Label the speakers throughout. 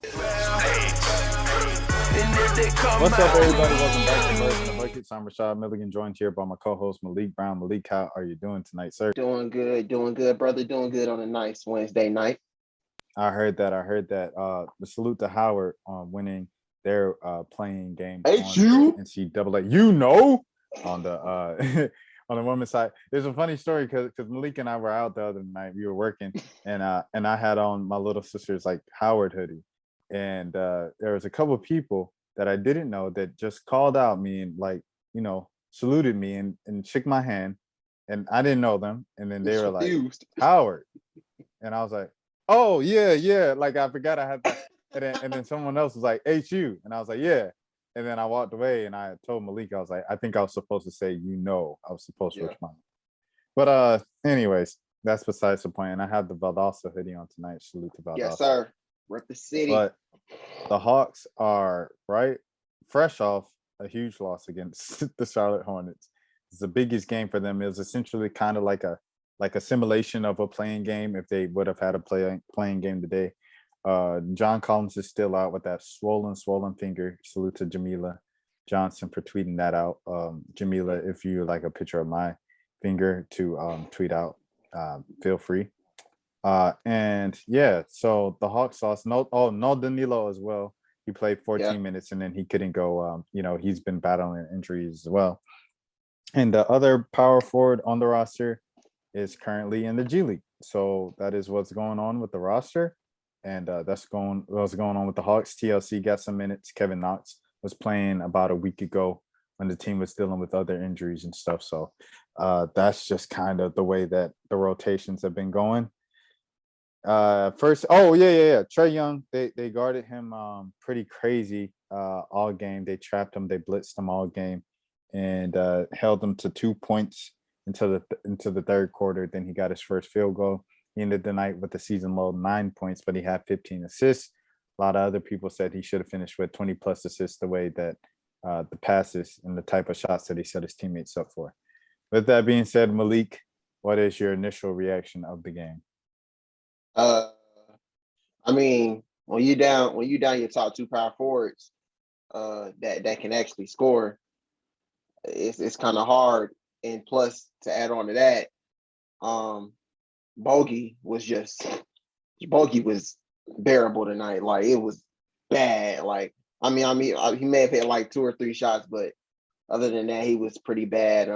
Speaker 1: What's up, everybody? Welcome back to Birds in the Buckets. I'm Rashad Milligan, joined here by my co-host Malik Brown. Malik, how are you doing tonight, sir?
Speaker 2: Doing good, brother. Doing good on a nice Wednesday night.
Speaker 1: I heard that. The salute to Howard on winning their playing game
Speaker 2: Ain't
Speaker 1: on the
Speaker 2: you?
Speaker 1: NCAA. On the on the women's side. There's a funny story because Malik and I were out the other night. We were working, and I had on my little sister's like Howard hoodie, and there was a couple of people that I didn't know that just called out me and saluted me and shook my hand, and I didn't know them, and then they were like Howard, and I was like, oh yeah, like I forgot I had that, and then someone else was like HU, and I was like yeah, and then I walked away and I told Malik, I was like, I think I was supposed to say I was supposed to respond, but anyways, that's besides the point. And I had the Valdosta hoodie on tonight. Salute to Valdosta.
Speaker 2: Yes, sir. Rep the city.
Speaker 1: But the Hawks are fresh off a huge loss against the Charlotte Hornets. It's the biggest game for them. It was essentially kind of like a simulation of a playing game if they would have had a playing game today. John Collins is still out with that swollen finger. Salute to Jamila Johnson for tweeting that out. Jamila, if you like a picture of my finger to tweet out, feel free. And yeah, so the Hawks lost. No Danilo as well. He played 14 minutes and then he couldn't go. He's been battling injuries as well. And the other power forward on the roster is currently in the G League. So that is what's going on with the roster. And what's going on with the Hawks. TLC got some minutes. Kevin Knox was playing about a week ago when the team was dealing with other injuries and stuff. So that's just kind of the way that the rotations have been going. Trae Young, they guarded him pretty crazy all game. They trapped him, they blitzed him all game, and held him to 2 points into the third quarter. Then he got his first field goal. He ended the night with a season low 9 points, but he had 15 assists. A lot of other people said he should have finished with 20 plus assists the way that the passes and the type of shots that he set his teammates up for. With that being said, Malik, what is your initial reaction of the game?
Speaker 2: I mean, when you down your top two power forwards, that can actually score, it's kind of hard. And plus, to add on to that, Bogey was bearable tonight. Like it was bad. Like I mean, he may have hit like 2 or 3 shots, but other than that, he was pretty bad.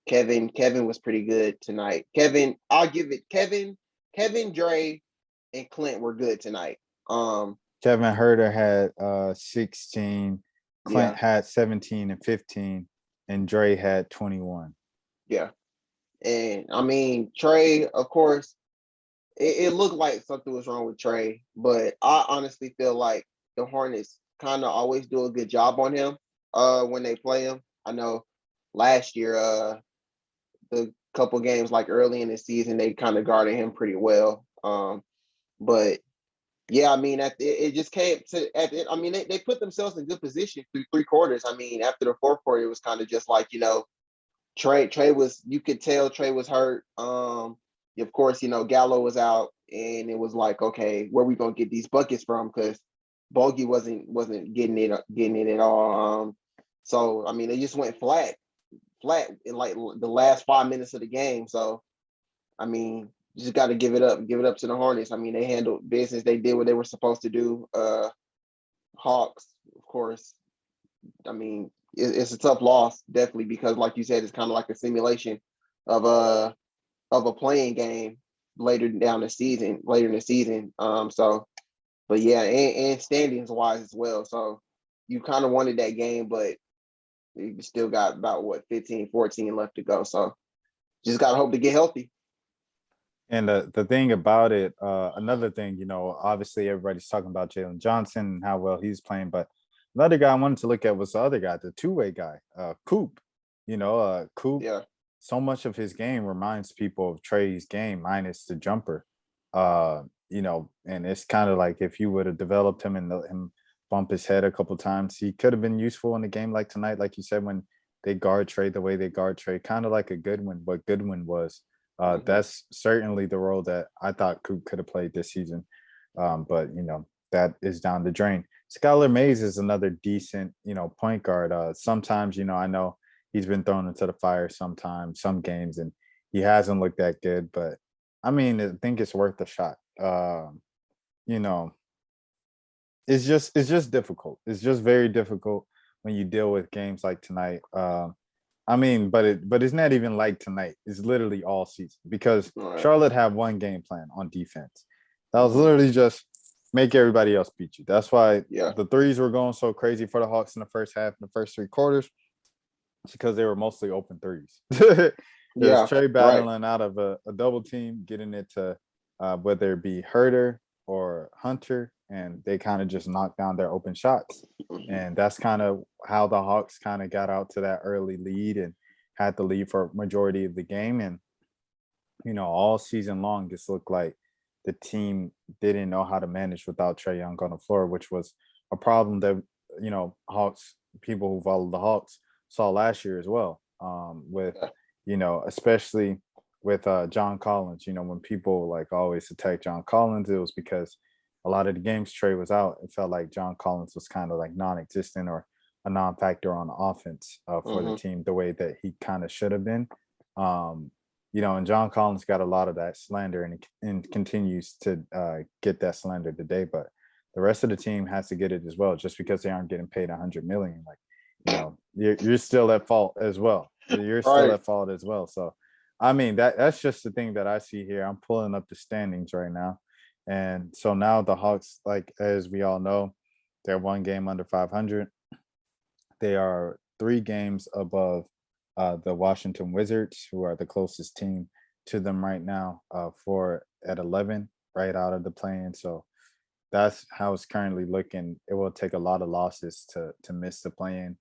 Speaker 2: Kevin was pretty good tonight. I'll give it. Kevin, Dre, and Clint were good tonight.
Speaker 1: Kevin Huerter had 16, Clint had 17 and 15, and Dre had 21.
Speaker 2: Yeah. And I mean, Trey, of course, it looked like something was wrong with Trey, but I honestly feel like the Hornets kind of always do a good job on him when they play him. I know last year, the couple games like early in the season, they kind of guarded him pretty well. But yeah, I mean, it just came to. I mean, they put themselves in good position through 3 quarters. I mean, after the 4th quarter, it was kind of just like Trey was. You could tell Trey was hurt. Of course, Gallo was out, and it was like, okay, where we gonna get these buckets from? Because Bogey wasn't getting it at all. So I mean, they just went flat in like the last 5 minutes of the game. So I mean, you just got to give it up to the Hornets. I mean, they handled business. They did what they were supposed to do. Hawks, of course. I mean, it's a tough loss, definitely, because like you said, it's kind of like a simulation of a playing game later in the season. But yeah, and standings wise as well. So you kind of wanted that game, but you still got about 15, 14 left to go. So just got to hope to get healthy.
Speaker 1: And the thing about it, another thing, obviously everybody's talking about Jalen Johnson and how well he's playing, but another guy I wanted to look at was the other guy, the two-way guy, Coop. Coop.
Speaker 2: Yeah.
Speaker 1: So much of his game reminds people of Trey's game, minus the jumper. And it's kind of like if you would have developed him and bump his head a couple times, he could have been useful in a game like tonight, like you said, when they guard Trey the way they guard Trey, kind of like a Goodwin, what Goodwin was. That's certainly the role that I thought Coop could have played this season. But that is down the drain. Skylar Mays is another decent, point guard. Sometimes, I know he's been thrown into the fire sometimes, some games, and he hasn't looked that good. But I mean, I think it's worth a shot. You know, it's just difficult. It's just very difficult when you deal with games like tonight. I mean, but it's not even like tonight. It's literally all season because
Speaker 2: All right.
Speaker 1: Charlotte had one game plan on defense. That was
Speaker 2: Mhm.
Speaker 1: literally just make everybody else beat you. That's why
Speaker 2: Yeah.
Speaker 1: the threes were going so crazy for the Hawks in the first half, in the first three quarters. It's because they were mostly open threes. It was
Speaker 2: Yeah.
Speaker 1: Trey
Speaker 2: Right.
Speaker 1: battling out of a double team, getting it to whether it be Herder or Hunter, and they kind of just knocked down their open shots.
Speaker 2: Mhm.
Speaker 1: And that's kind of how the Hawks kind of got out to that early lead and had the lead for majority of the game. And all season long, just looked like the team didn't know how to manage without Trey Young on the floor, which was a problem that Hawks people who follow the Hawks saw last year as well. With
Speaker 2: Yeah.
Speaker 1: especially with John Collins. When people like always attack John Collins, it was because a lot of the games Trey was out. It felt like John Collins was kind of like non-existent or a non-factor on offense for the
Speaker 2: Mhm.
Speaker 1: team, the way that he kind of should have been. Um, and John Collins got a lot of that slander and continues to get that slander today. But the rest of the team has to get it as well. Just because they aren't getting paid 100 million, like you're still at fault as well. You're still
Speaker 2: Right.
Speaker 1: at fault as well. So, I mean that's just the thing that I see here. I'm pulling up the standings right now, and so now the Hawks, like as we all know, they're one game under 500. They are 3 games above the Washington Wizards, who are the closest team to them right now, for at 11, right out of the play-in. So that's how it's currently looking. It will take a lot of losses to miss the play-in,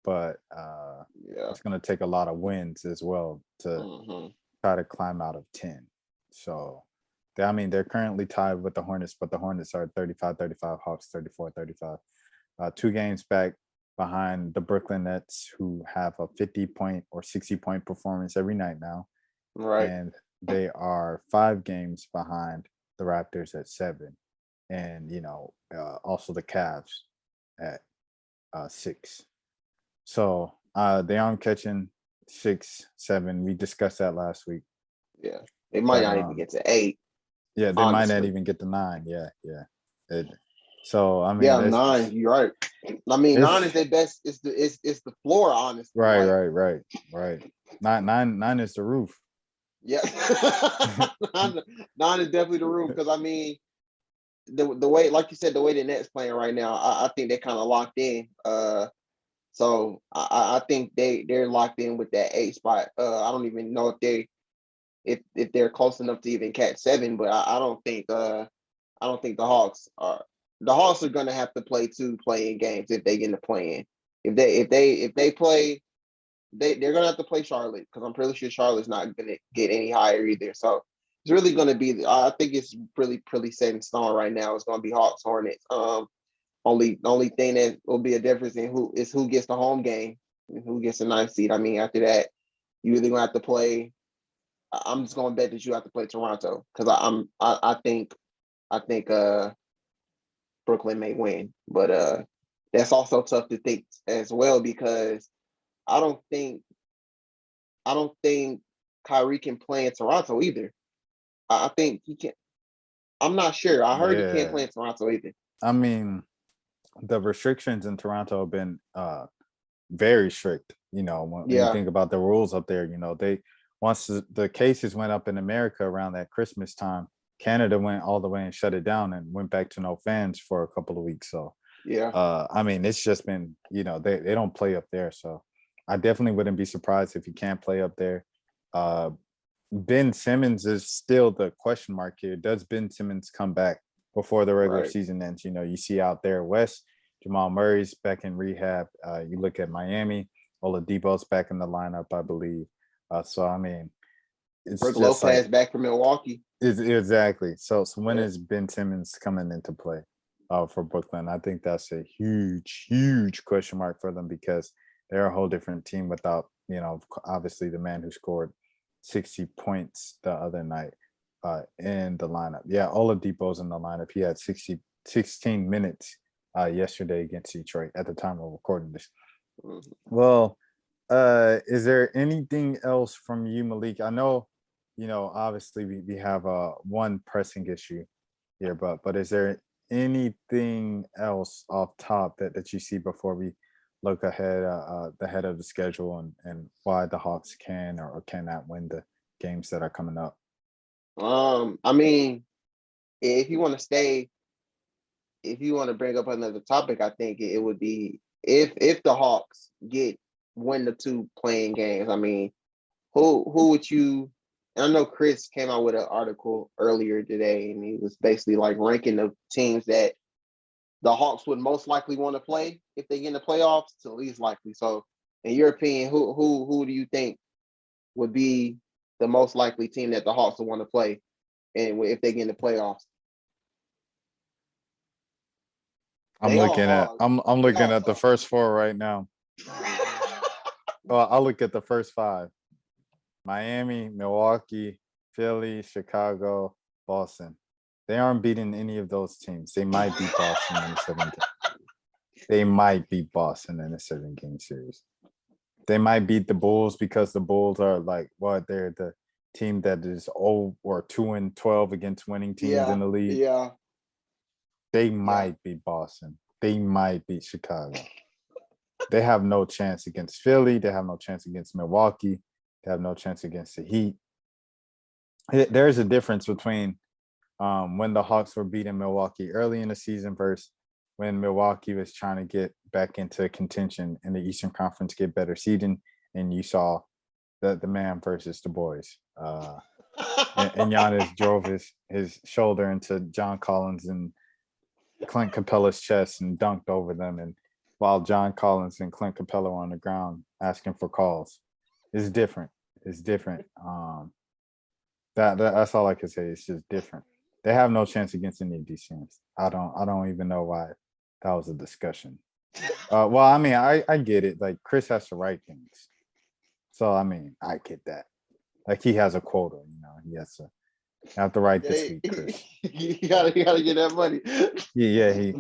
Speaker 1: but
Speaker 2: Yeah.
Speaker 1: it's going to take a lot of wins as well to
Speaker 2: Mhm.
Speaker 1: try to climb out of 10. So, I mean, they're currently tied with the Hornets, but the Hornets are 35-35, Hawks 34-35. 2 games back behind the Brooklyn Nets, who have a 50-point or 60-point performance every night now.
Speaker 2: Right.
Speaker 1: And they are 5 games behind the Raptors at 7. And, also the Cavs at 6. So they aren't catching 6, 7. We discussed that last week.
Speaker 2: Yeah. They might
Speaker 1: But
Speaker 2: not even get to 8.
Speaker 1: yeah, they might not
Speaker 2: Honestly.
Speaker 1: even get to 9. Yeah, yeah. So I mean,
Speaker 2: Yeah, 9. You're right. I mean, 9
Speaker 1: it's
Speaker 2: is their best. It's the floor. Honestly,
Speaker 1: right,
Speaker 2: like
Speaker 1: right, right, right. Nine is the roof.
Speaker 2: yeah, 9 is definitely the roof. Because I mean, the way, like you said, the way the Nets playing right now, I think they're kind of locked in. So I think they're locked in with that 8 spot. I don't even know if they're close enough to even catch 7, but I don't think the Hawks are. The Hawks are gonna have to play 2 playing games if they get in the play in. If they play, they're gonna have to play Charlotte because I'm pretty sure Charlotte's not gonna get any higher either. So it's really gonna be. I think it's really pretty set in stone right now. It's gonna be Hawks Hornets. Only thing that will be a difference in who gets the home game and who gets the 9th seed. I mean, after that, you either gonna have to play. I'm just gonna bet that you have to play Toronto because I think Brooklyn may win, but that's also tough to think as well because I don't think I don't think Kyrie can play in Toronto either. I think he can. I'm not sure. I heard he can't
Speaker 1: Yeah,
Speaker 2: play in Toronto either.
Speaker 1: I mean, the restrictions in Toronto have been very strict. When you
Speaker 2: Yeah,
Speaker 1: think about the rules up there, they once the cases went up in America around that Christmas time, Canada went all the way and shut it down and went back to no fans for a couple of weeks. So
Speaker 2: yeah,
Speaker 1: I mean, it's just been, they don't play up there. So I definitely wouldn't be surprised if he can't play up there. Uh, Ben Simmons is still the question mark here. Does Ben Simmons come back before the regular
Speaker 2: right.
Speaker 1: season ends? You see out there west, Jamal Murray's back in rehab. You look at Miami, Oladipo's back in the lineup, I believe. So I mean, it's
Speaker 2: Brooke
Speaker 1: just like
Speaker 2: Lopez back from Milwaukee.
Speaker 1: exactly. So when
Speaker 2: Yeah,
Speaker 1: is Ben Simmons coming into play for Brooklyn? I think that's a huge, huge question mark for them because they're a whole different team without, obviously the man who scored 60 points the other night in the lineup. Yeah, Oladipo's in the lineup. He had 16 minutes yesterday against Detroit at the time of recording this.
Speaker 2: Mhm.
Speaker 1: Well, is there anything else from you, Malik? I know, obviously we have one pressing issue here, but is there anything else off top that you see before we look ahead, the head of the schedule and why the Hawks can or cannot win the games that are coming up?
Speaker 2: I mean, if you want to stay, if you want to bring up another topic, I think it would be if the Hawks win the two playing games. I mean, who would you? I know Chris came out with an article earlier today, and he was basically like ranking the teams that the Hawks would most likely want to play if they get in the playoffs to least likely. So, in your opinion, who do you think would be the most likely team that the Hawks would want to play, and if they get in the playoffs?
Speaker 1: I'm
Speaker 2: They all
Speaker 1: looking at
Speaker 2: hard.
Speaker 1: I'm
Speaker 2: They
Speaker 1: looking
Speaker 2: all
Speaker 1: at the
Speaker 2: tough.
Speaker 1: first four right now. Well, I'll look at the first five: Miami, Milwaukee, Philly, Chicago, Boston. They aren't beating any of those teams. They might beat Boston in a 7 game. They might beat Boston in a 7 game series. They might beat the Bulls because the Bulls are like what they're the team that is 0 or 2-12 against winning teams in
Speaker 2: Yeah,
Speaker 1: the league.
Speaker 2: yeah,
Speaker 1: They
Speaker 2: yeah.
Speaker 1: might beat Boston. They might beat Chicago. They have no chance against Philly. They have no chance against Milwaukee. They have no chance against the Heat. There's a difference between when the Hawks were beating Milwaukee early in the season versus when Milwaukee was trying to get back into contention in the Eastern Conference, get better seeding, and you saw the man versus the boys. And Giannis drove his shoulder into John Collins and Clint Capella's chest and dunked over them. And while John Collins and Clint Capella were on the ground asking for calls, it's different. It's different. That's all I can say. It's just different. They have no chance against any of these teams. I don't even know why that was a discussion. Well, I mean, I get it. Like Chris has to write things, so I mean, I get that. Like he has a quota, he has to have to write this week, Chris.
Speaker 2: You gotta get that money.
Speaker 1: Yeah, he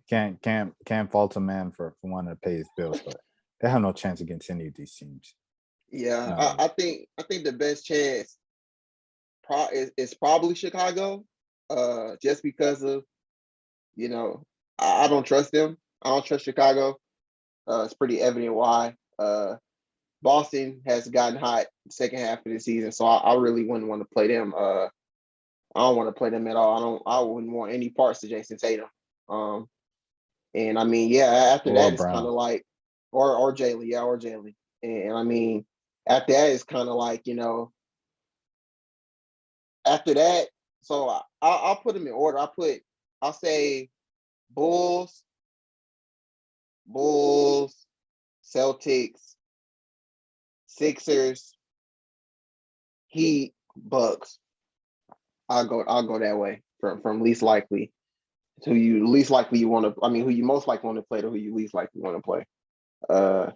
Speaker 1: can't fault a man for wanting to pay his bills, but they have no chance against any of these teams.
Speaker 2: Yeah,
Speaker 1: None of them.
Speaker 2: I think the best chance is probably Chicago, just because of I don't trust them. I don't trust Chicago. It's pretty evident why. Boston has gotten hot the second half of the season, so I really wouldn't want to play them. I don't want to play them at all. I wouldn't want any parts of Jason Tatum. Um, and I mean, yeah, after
Speaker 1: Or
Speaker 2: that, it's kind
Speaker 1: Brown.
Speaker 2: of like, or Jalen, yeah, or Jalen. And I mean, after that, it's kind of like after that. So I'll put them in order. I'll say Bulls, Bulls, Celtics, Sixers, Heat, Bucks. I'll go that way from least likely to you least likely you want to. I mean, who you most likely want to play to who you least likely want to play. Uh,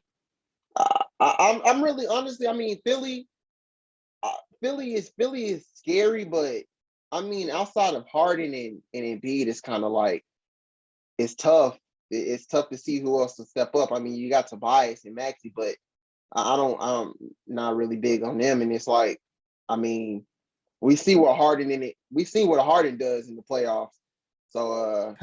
Speaker 2: I'm really honestly. I mean, Philly is scary, but I mean, outside of Harden and Embiid, it's kind of like it's tough. It's tough to see who else to step up. I mean, you got Tobias and Maxi, but I'm not really big on them. And it's like, I mean, we see what Harden does in the playoffs. So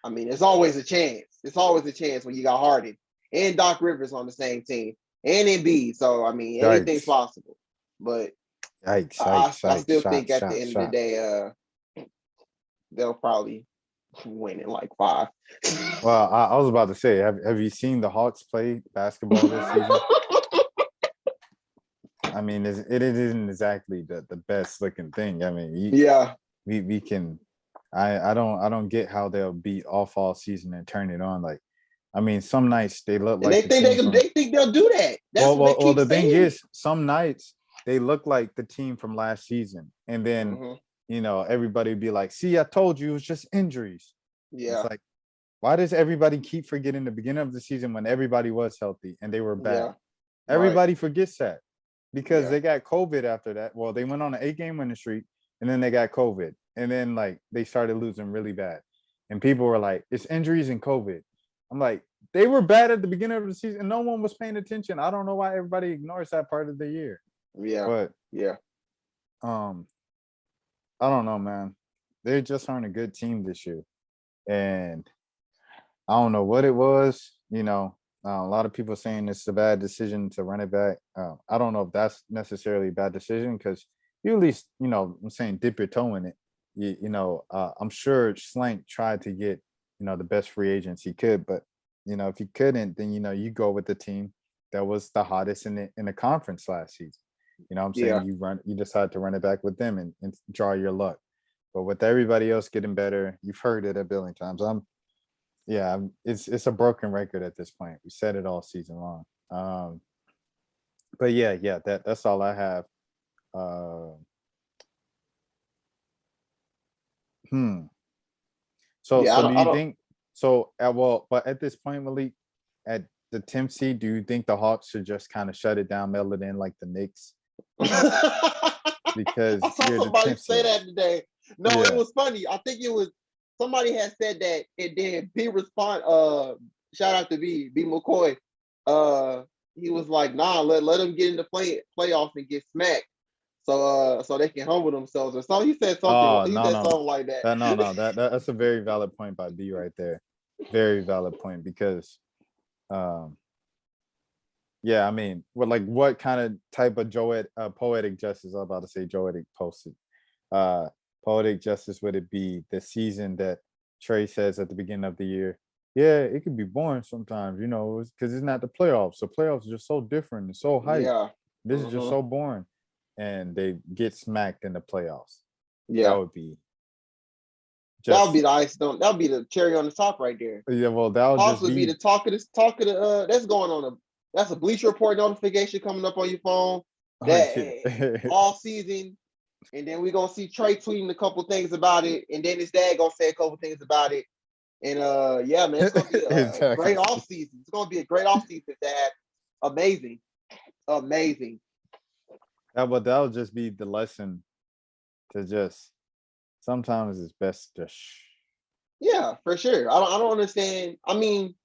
Speaker 2: I mean, it's always a chance. It's always a chance when you got Harden and Doc Rivers on the same team and Embiid. So I mean, anything's
Speaker 1: Yikes!
Speaker 2: possible. But
Speaker 1: Yikes!
Speaker 2: I
Speaker 1: Yikes!
Speaker 2: I
Speaker 1: Yikes!
Speaker 2: still
Speaker 1: Shot!
Speaker 2: think at the
Speaker 1: Shot!
Speaker 2: end of the
Speaker 1: Shot!
Speaker 2: day, they'll probably win in like 5.
Speaker 1: Well, I was about to say, have you seen the Hawks play basketball this season? I mean, it isn't exactly the best looking thing. I mean,
Speaker 2: Yeah,
Speaker 1: we can. I don't get how they'll be off all season and turn it on. Like, I mean, some nights they look
Speaker 2: and
Speaker 1: like
Speaker 2: they
Speaker 1: the
Speaker 2: think they
Speaker 1: team
Speaker 2: can.
Speaker 1: from.
Speaker 2: They think they'll do that. That's
Speaker 1: Well,
Speaker 2: what they
Speaker 1: well, well.
Speaker 2: keep
Speaker 1: The thing
Speaker 2: saying.
Speaker 1: is, some nights they look like the team from last season, and then
Speaker 2: Hmm.
Speaker 1: everybody would be like, "See, I told you, it was just injuries." It's
Speaker 2: Yeah,
Speaker 1: like, why does everybody keep forgetting the beginning of the season when everybody was healthy and they were bad?
Speaker 2: yeah, right.
Speaker 1: Everybody forgets that because
Speaker 2: Yeah,
Speaker 1: they got COVID after that. Well, they went on an 8 game winning streak and then they got COVID. And then like they started losing really bad. and people were like, "It's injuries and COVID." I'm like, they were bad at the beginning of the season, and no one was paying attention. I don't know why everybody ignores that part of the year,
Speaker 2: Yeah,
Speaker 1: but
Speaker 2: yeah,
Speaker 1: um, I don't know, man. They just aren't a good team this year, and I don't know what it was. A lot of people saying it's a bad decision to run it back. I don't know if that's necessarily a bad decision because you at least, I'm saying dip your toe in it. I'm sure Slank tried to get, the best free agents he could, but if he couldn't, then you go with the team that was the hottest in the conference last season. I'm
Speaker 2: yeah.
Speaker 1: saying you decide to run it back with them and draw your luck. But with everybody else getting better, you've heard it a billion times. Yeah, it's a broken record at this point. We said it all season long. But yeah, that's all I have. Uh, hmm. So
Speaker 2: Yeah,
Speaker 1: so do
Speaker 2: I
Speaker 1: you
Speaker 2: don't.
Speaker 1: think but at this point, Malik, at the 10th seed, do you think the Hawks should just kind of shut it down, mail it in like the Knicks?
Speaker 2: I
Speaker 1: Because
Speaker 2: saw
Speaker 1: you're the
Speaker 2: somebody
Speaker 1: 10th
Speaker 2: say
Speaker 1: seed.
Speaker 2: that today. No, it
Speaker 1: Yeah.
Speaker 2: was funny. I think it was somebody had said that, and then B respond. Shout out to B McCoy. Uh, he was like, "Nah, let them get into playoffs and get smacked, so they can humble themselves." Or so he said something.
Speaker 1: Oh,
Speaker 2: He
Speaker 1: no,
Speaker 2: said
Speaker 1: no, no.
Speaker 2: something like that.
Speaker 1: No, that's a very valid point by B right there. Very valid point because um yeah, I mean, what kind of type of poetic justice? I'm about to say Joetic posted. Uh, Poetic justice would it be the season that Trey says at the beginning of the year? Yeah, it could be boring sometimes, because it's not the playoffs. The playoffs are just so different and so hype.
Speaker 2: Yeah.
Speaker 1: This is just
Speaker 2: Hmm.
Speaker 1: so boring, and they get smacked in the playoffs. That
Speaker 2: Yeah.
Speaker 1: would be
Speaker 2: That would
Speaker 1: just
Speaker 2: be the ice. Don't. That would be the cherry on the top right there.
Speaker 1: yeah. Well, that would just
Speaker 2: Possibly be
Speaker 1: be
Speaker 2: the talk of the. That's going on a. That's a Bleacher Report notification coming up on your phone.
Speaker 1: oh
Speaker 2: That
Speaker 1: yeah.
Speaker 2: all season, and then we're gonna see Trey tweeting a couple things about it, and then his dad gonna say a couple things about it. And yeah, man, it's gonna be a
Speaker 1: Exactly.
Speaker 2: great off season. It's gonna be a great off season if that. Amazing, amazing.
Speaker 1: That would just be the lesson to just sometimes it's best to
Speaker 2: Yeah, for sure. I don't understand. I mean,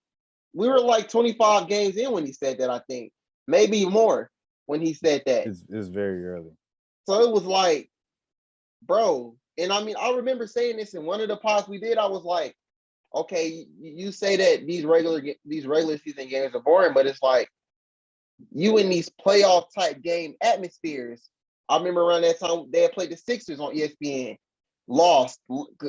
Speaker 2: we were like 25 games in when he said that. I think maybe more when he said that.
Speaker 1: it's very early.
Speaker 2: So it was like, bro. And I mean, I remember saying this in one of the pods we did. I was like, okay, you say that these regular season games are boring, but it's like you in these playoff type game atmospheres. I remember around that time they had played the Sixers on ESPN, lost.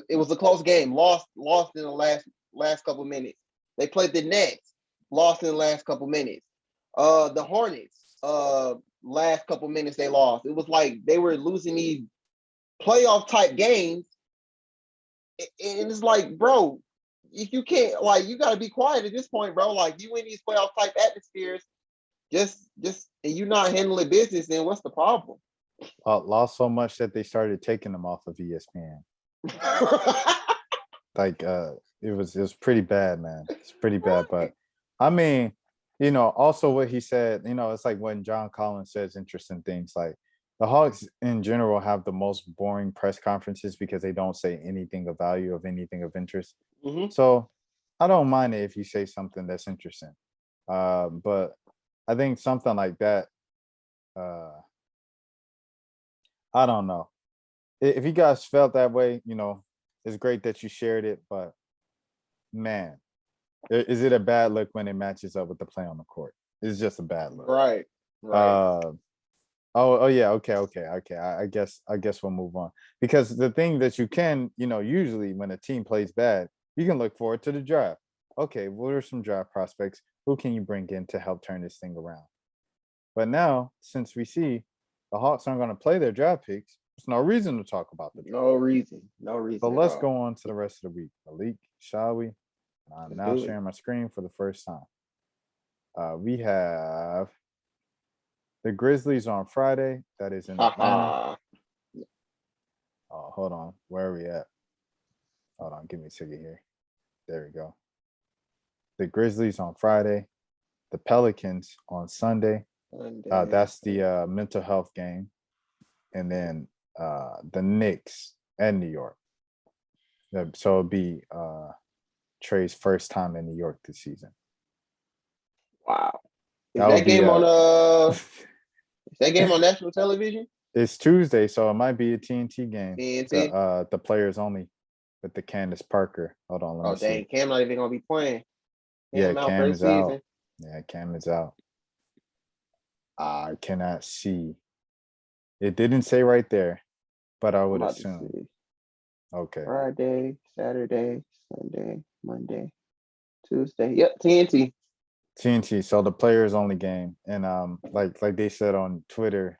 Speaker 2: It was a close game, lost in the last couple minutes. They played the Nets, lost in the last couple minutes. The Hornets, last couple minutes they lost. It was like they were losing these playoff type games, and it's like, bro, if you can't, like, you got to be quiet at this point, bro. Like, you in these playoff type atmospheres, and you not handling business, then what's the problem?
Speaker 1: Lost so much that they started taking them off of ESPN. Like it was pretty bad, man. It's pretty bad. But I mean, also what he said, it's like when John Collins says interesting things like the Hawks in general have the most boring press conferences because they don't say anything of value of anything of interest.
Speaker 2: Hmm.
Speaker 1: So I don't mind it if you say something that's interesting. But I think something like that, uh, I don't know. If you guys felt that way, it's great that you shared it, but man, is it a bad look when it matches up with the play on the court? It's just a bad look.
Speaker 2: Right, right.
Speaker 1: Uh, oh yeah, okay. I guess we'll move on because the thing that you can, usually when a team plays bad, you can look forward to the draft. Okay, what are some draft prospects? Who can you bring in to help turn this thing around? But now, since we see the Hawks aren't going to play their draft picks, there's no reason to talk about the draft.
Speaker 2: No
Speaker 1: So
Speaker 2: reason at
Speaker 1: let's
Speaker 2: all.
Speaker 1: go on to the rest of the week. Malik, shall we? I'm
Speaker 2: Let's
Speaker 1: now
Speaker 2: do it.
Speaker 1: sharing my screen for the first time. We have the Grizzlies on Friday. That is in Atlanta.
Speaker 2: Haha.
Speaker 1: Oh, hold on. Where are we at? Hold on. Give me a second here. There we go. The Grizzlies on Friday. The Pelicans on Sunday.
Speaker 2: Sunday.
Speaker 1: That's the mental health game. And then the Knicks and New York. Yeah, so it'll be Trey's first time in New York this season.
Speaker 2: Wow. Is
Speaker 1: That would
Speaker 2: that
Speaker 1: be
Speaker 2: game on is that game on national television?
Speaker 1: It's Tuesday, so it might be a TNT game.
Speaker 2: TNT?
Speaker 1: The players only with the Candace Parker. Hold on, let me
Speaker 2: Oh dang,
Speaker 1: see.
Speaker 2: Cam not even gonna be playing.
Speaker 1: Yeah,
Speaker 2: Cam out for
Speaker 1: Cam
Speaker 2: the
Speaker 1: is out.
Speaker 2: season.
Speaker 1: Yeah, Cam is out. I cannot see. It didn't say right there, but I
Speaker 2: I'm
Speaker 1: would
Speaker 2: about to
Speaker 1: assume.
Speaker 2: see.
Speaker 1: Okay.
Speaker 2: Friday, Saturday, Sunday, Monday, Tuesday. Yep, TNT.
Speaker 1: TNT. So the players only game, and like they said on Twitter,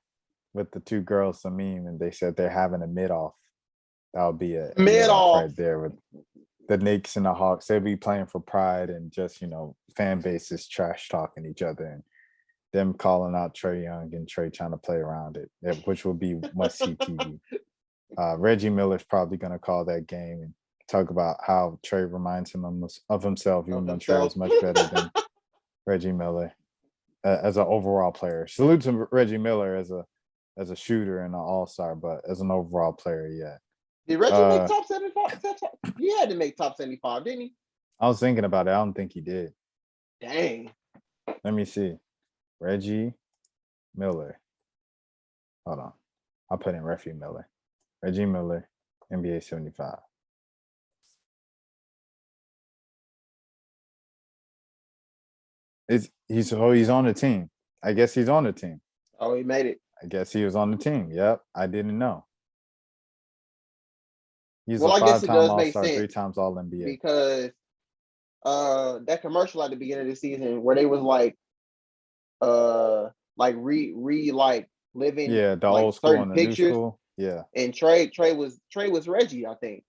Speaker 1: with the two girls, the meme, and they said they're having a mid off. That would be a mid
Speaker 2: Mid
Speaker 1: off
Speaker 2: off.
Speaker 1: right there with the Knicks and the Hawks. They'll be playing for pride and just fan bases trash talking each other and them calling out Trey Young and Trey trying to play around it, which will be must see TV. Reggie Miller's probably going to call that game and talk about how Trey reminds him of himself, even though Trey is much better than Reggie Miller as an overall player. Salute to Reggie Miller as a shooter and an all-star, but as an overall player, yeah.
Speaker 2: Did Reggie make top 75? He had to make top 75, didn't he?
Speaker 1: I was thinking about it. I don't think he did.
Speaker 2: Dang.
Speaker 1: Let me see. Reggie Miller. Hold on. I'll put in Reggie Miller. Reggie Miller, NBA 75. He's on the team. I guess he's on the team.
Speaker 2: Oh, he made it.
Speaker 1: I guess he was on the team. Yep. I didn't know. He's
Speaker 2: Well,
Speaker 1: a
Speaker 2: I guess it
Speaker 1: five-time
Speaker 2: does make
Speaker 1: All-Star,
Speaker 2: sense
Speaker 1: 3 times All-NBA.
Speaker 2: because that commercial at the beginning of the season where they was like living
Speaker 1: Yeah, the
Speaker 2: like
Speaker 1: old school
Speaker 2: certain
Speaker 1: and the new
Speaker 2: pictures,
Speaker 1: school. Yeah.
Speaker 2: and Trey was Reggie, I think.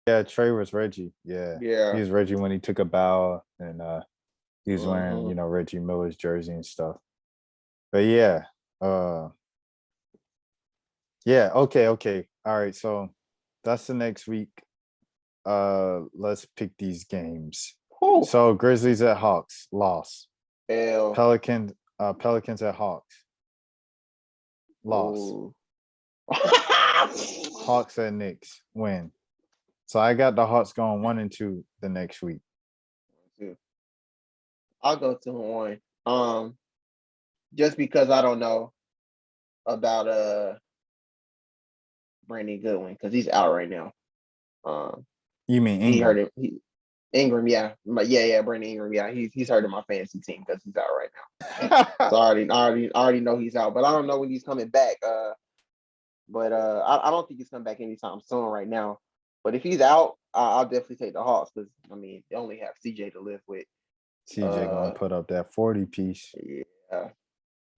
Speaker 1: Yeah, Trey was Reggie. Yeah.
Speaker 2: Yeah.
Speaker 1: He was Reggie when he took a bow and he was wearing,
Speaker 2: Mhm.
Speaker 1: Reggie Miller's jersey and stuff. But yeah. Yeah, okay. All right. So that's the next week. Let's pick these games.
Speaker 2: Whew.
Speaker 1: So Grizzlies at Hawks, loss.
Speaker 2: Hell.
Speaker 1: Pelicans at Hawks. Loss.
Speaker 2: Ooh.
Speaker 1: Hawks at Knicks, win. So I got the Hawks going 1-2 the next week.
Speaker 2: I'll go 2-1. Just because I don't know about Brandon Goodwin because he's out right now.
Speaker 1: You mean Ingram?
Speaker 2: He hurt him. Ingram, yeah, Brandon Ingram, yeah, he's hurting my fantasy team because he's out right now. So I already know he's out, but I don't know when he's coming back. But I don't think he's coming back anytime soon right now. But if he's out, I'll definitely take the Hawks because I mean they only have CJ to live with.
Speaker 1: CJ gonna put up that 40 piece.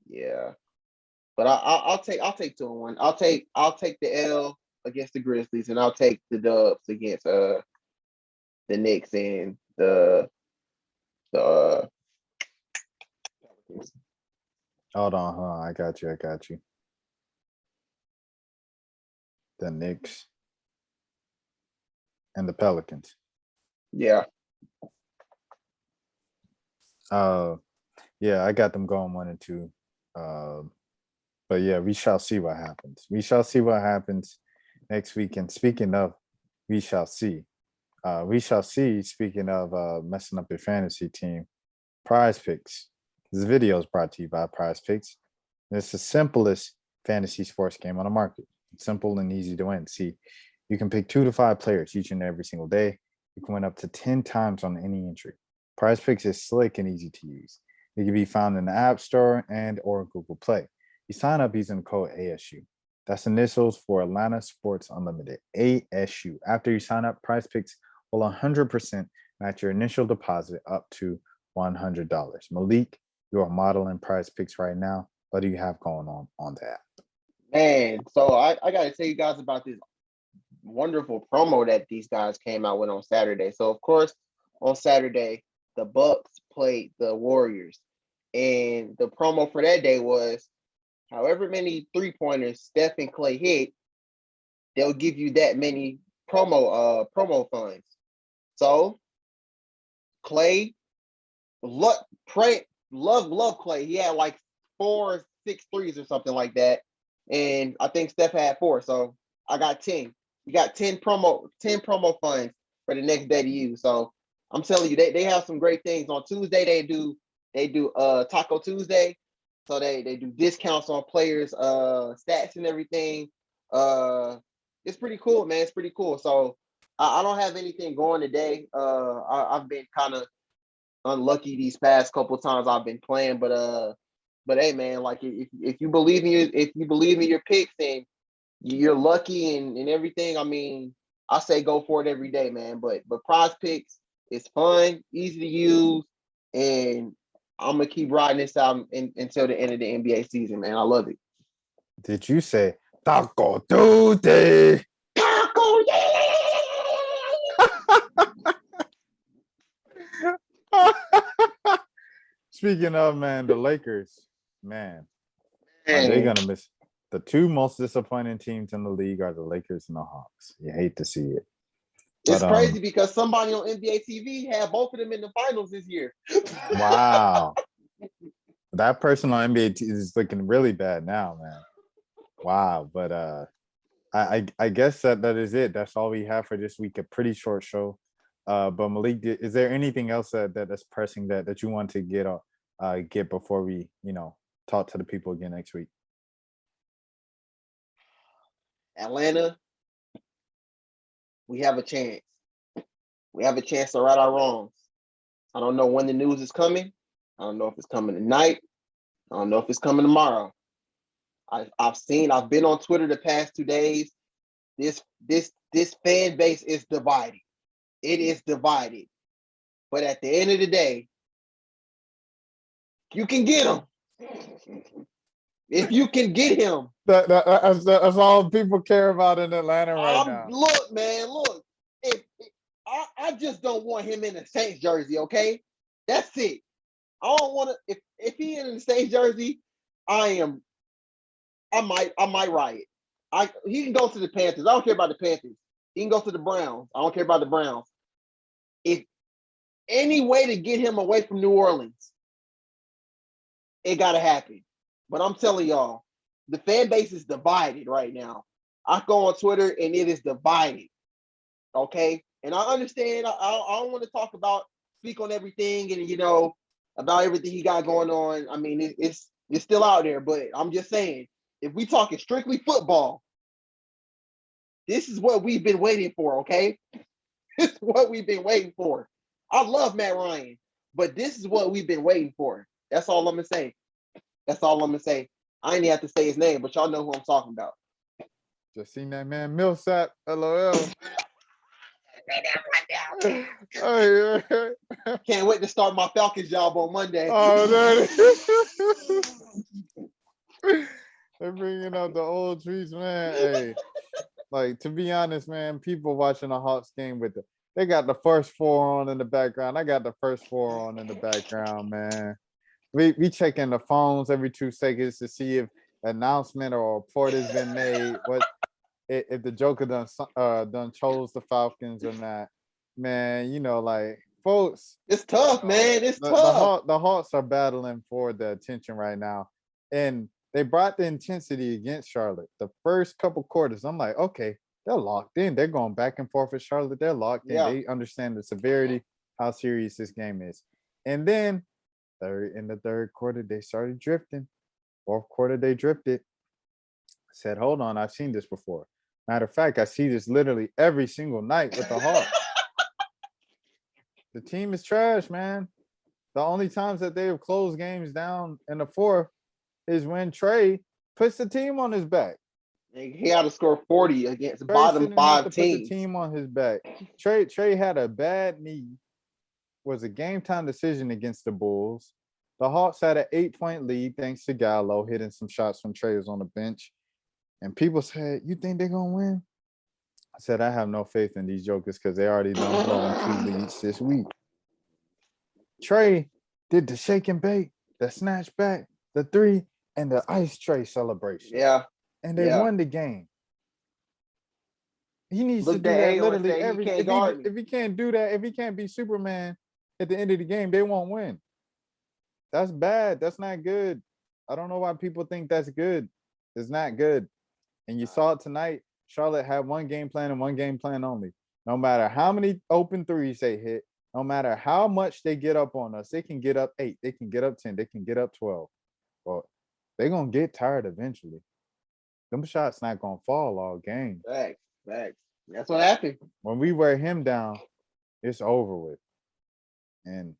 Speaker 2: Yeah. But I'll take 2-1. I'll take the L against the Grizzlies, and I'll take the dubs against the Knicks and the
Speaker 1: Hold on, I got you. The Knicks and the Pelicans.
Speaker 2: Yeah.
Speaker 1: Yeah, I got them going 1-2. But yeah, we shall see what happens. We shall see what happens next week. And speaking of, we shall see. Speaking of messing up your fantasy team, Prize Picks. This video is brought to you by Prize Picks. It's the simplest fantasy sports game on the market. It's simple and easy to win. See, you can pick 2 to 5 players each and every single day. You can win up to 10 times on any entry. Prize Picks is slick and easy to use. It can be found in the App Store and or Google Play. You sign up using the code ASU. That's initials for Atlanta Sports Unlimited, ASU. After you sign up, Prize Picks will 100% match your initial deposit up to $100. Malik, you are modeling Prize Picks right now. What do you have going on the app?
Speaker 2: Man, so I got to tell you guys about this wonderful promo that these guys came out with on Saturday. So, of course, on Saturday, the Bucks played the Warriors. And the promo for that day was however many three-pointers Steph and Clay hit, they'll give you that many promo funds. So Clay, love Clay. He had like 4 or 6 threes or something like that. And I think Steph had 4. So I got 10. You got 10 promo funds for the next day to use. So I'm telling you, they have some great things. On Tuesday, they do Taco Tuesday. So they do discounts on players' stats and everything. It's pretty cool, man. It's pretty cool. So I don't have anything going today. I've been kind of unlucky these past couple times I've been playing, but hey, man, like if you believe in your picks and you're lucky and everything, I mean, I say go for it every day, man. But Prize Picks is fun, easy to use, and I'm gonna keep riding this out until the end of the NBA season, man. I love it.
Speaker 1: Did you say Taco Tuesday?
Speaker 2: Taco Day!
Speaker 1: Speaking of, man, the Lakers, man, are they gonna miss? The two most disappointing teams in the league are the Lakers and the Hawks. You hate to see it.
Speaker 2: It's
Speaker 1: But
Speaker 2: crazy because somebody on NBA TV had both of them in the finals this year.
Speaker 1: wow. That person on NBA is looking really bad now, man. Wow. But I guess that is it. That's all we have for this week. A pretty short show. But Malik, is there anything else that's pressing that you want to get before we, talk to the people again next week?
Speaker 2: Atlanta, we have a chance. We have a chance to right our wrongs. I don't know when the news is coming. I don't know if it's coming tonight. I don't know if it's coming tomorrow. I've been on Twitter the past 2 days. This fan base is divided. It is divided. But at the end of the day, you can get him. If you can get him.
Speaker 1: That's all people care about in Atlanta right now.
Speaker 2: Look, man, look. I just don't want him in a Saints jersey, okay? That's it. I don't want to. If he in the Saints jersey, I might riot. He can go to the Panthers. I don't care about the Panthers. He can go to the Browns. I don't care about the Browns. If any way to get him away from New Orleans, it gotta happen. But I'm telling y'all, the fan base is divided right now. I go on Twitter and it is divided. Okay, and I understand. I don't want to speak on everything, and about everything he got going on. I mean, it's still out there, but I'm just saying, if we talking strictly football, this is what we've been waiting for. Okay, this is what we've been waiting for. I love Matt Ryan, but this is what we've been waiting for. That's all I'm gonna say. That's all I'm gonna say. I ain't even have to say his name, but y'all know who I'm talking about.
Speaker 1: Just seen that man Millsap. LOL.
Speaker 2: Can't wait to start my Falcons job on Monday.
Speaker 1: Oh, they're bringing out the old trees, man. Hey, like, to be honest, man, people watching the Hawks game they got the first four on in the background. I got the first four on in the background, man. We checking the phones every 2 seconds to see if announcement or report has been made. What if the Joker done chose the Falcons or not? Man, like, folks.
Speaker 2: It's tough, man. It's
Speaker 1: the
Speaker 2: tough.
Speaker 1: The Hawks are battling for the attention right now, and they brought the intensity against Charlotte. The first couple quarters, I'm like, okay, they're locked in. They're going back and forth with Charlotte. They're locked in.
Speaker 2: Yeah.
Speaker 1: They understand the severity, how serious this game is. And then in the third quarter, they started drifting. Fourth quarter, they drifted. I said, hold on, I've seen this before. Matter of fact, I see this literally every single night with the Hawks. The team is trash, man. The only times that they have closed games down in the fourth is when Trey puts the team on his back.
Speaker 2: He had to score 40 against
Speaker 1: Trey
Speaker 2: bottom
Speaker 1: shouldn't have
Speaker 2: 5
Speaker 1: to
Speaker 2: teams.
Speaker 1: put the team on his back. Trey had a bad knee. Was a game time decision against the Bulls. The Hawks had an 8-point lead thanks to Gallo hitting some shots when Trey was on the bench. And people said, "You think they're gonna win?" I said, "I have no faith in these jokers because they already done blown 2 leads this week." Trey did the shake and bake, the snatch back, the three, and the ice tray celebration.
Speaker 2: Yeah.
Speaker 1: And they won the game. He needs to do that literally every. If he can't do that, if he can't be Superman at the end of the game, they won't win. That's bad. That's not good. I don't know why people think that's good. It's not good. And you saw it tonight. Charlotte had one game plan and one game plan only. No matter how many open threes they hit, no matter how much they get up on us, they can get up 8, they can get up 10, they can get up 12. But they're gonna get tired eventually. Them shots not gonna fall all game.
Speaker 2: Facts. That's what happened.
Speaker 1: When we wear him down, it's over with. And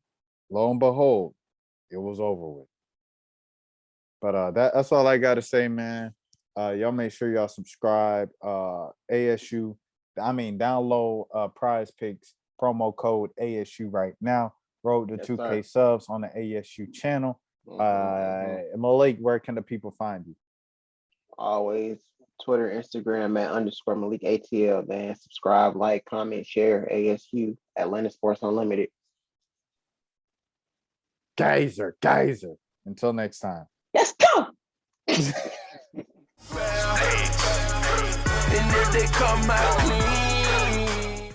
Speaker 1: lo and behold, it was over with. But that's all I gotta say, man. Y'all make sure y'all subscribe. ASU, download Prize Picks promo code ASU right now. Road to
Speaker 2: Yes,
Speaker 1: 2K
Speaker 2: sir.
Speaker 1: subs on the ASU channel. Malik, where can the people find you?
Speaker 2: Always Twitter, Instagram at _Malik ATL, man. Subscribe, like, comment, share. ASU, Atlanta Sports Unlimited.
Speaker 1: Geyser. Until next time.
Speaker 2: Let's go.
Speaker 3: And if they come out clean,